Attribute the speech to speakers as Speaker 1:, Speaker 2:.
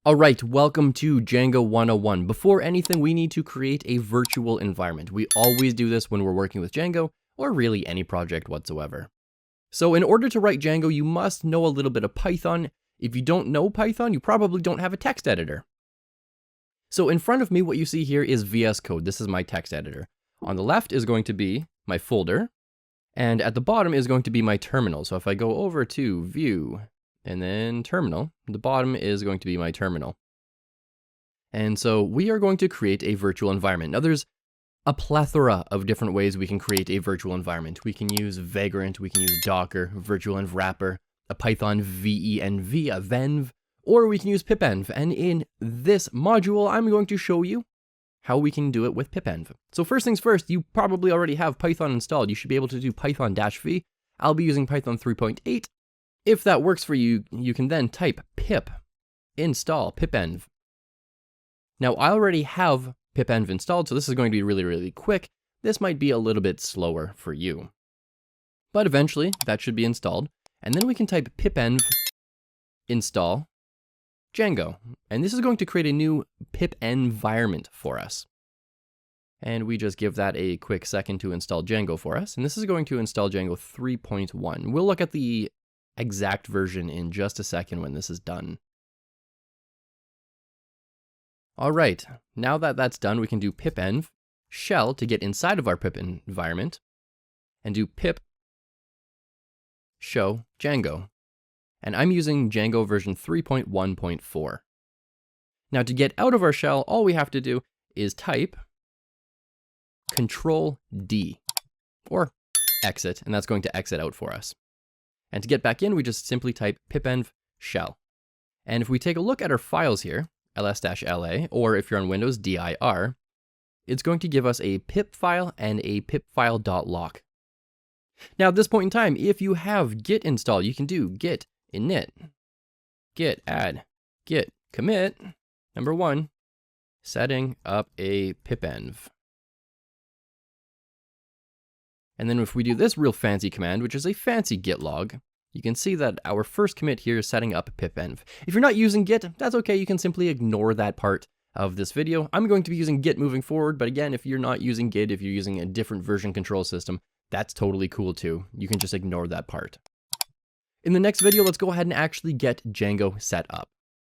Speaker 1: Alright, welcome to Django 101. Before anything, we need to create a virtual environment. We always do this when we're working with Django, or really any project whatsoever. So in order to write Django, you must know a little bit of Python. If you don't know Python, you probably don't have a text editor. So in front of me, what you see here is VS Code. This is my text editor. On the left is going to be my folder, and at the bottom is going to be my terminal. So if I go over to View, and then Terminal, the bottom is going to be my terminal. And so we are going to create a virtual environment. Now there's a plethora of different ways we can create a virtual environment. We can use Vagrant, we can use Docker, Virtual Env Wrapper, a Python venv, a venv, or we can use pipenv. And in this module, I'm going to show you how we can do it with pipenv. So first things first, you probably already have Python installed. You should be able to do Python-v. I'll be using Python 3.8. If that works for you, you can then type pip install pipenv. Now I already have pipenv installed, so this is going to be really quick. This might be a little bit slower for you, but eventually that should be installed. And then we can type pipenv install Django. And this is going to create a new pip environment for us. And we just give that a quick second to install Django for us. And this is going to install Django 3.1. We'll look at the exact version in just a second when this is done. All right, now that that's done, we can do pipenv shell to get inside of our pip environment and do pip show Django. And I'm using Django version 3.1.4. Now to get out of our shell, all we have to do is type Control D or exit, and that's going to exit out for us. And to get back in, we just simply type pipenv shell. And if we take a look at our files here, ls-la, or if you're on Windows, dir, it's going to give us a pip file and a pipfile.lock. Now at this point in time, if you have git installed, you can do git init, git add, git commit, number 1, setting up a pipenv. And then if we do this real fancy command, which is a fancy git log, you can see that our first commit here is setting up pipenv. If you're not using git, that's okay. You can simply ignore that part of this video. I'm going to be using git moving forward, but again, if you're not using git, if you're using a different version control system, that's totally cool too. You can just ignore that part. In the next video, let's go ahead and actually get Django set up.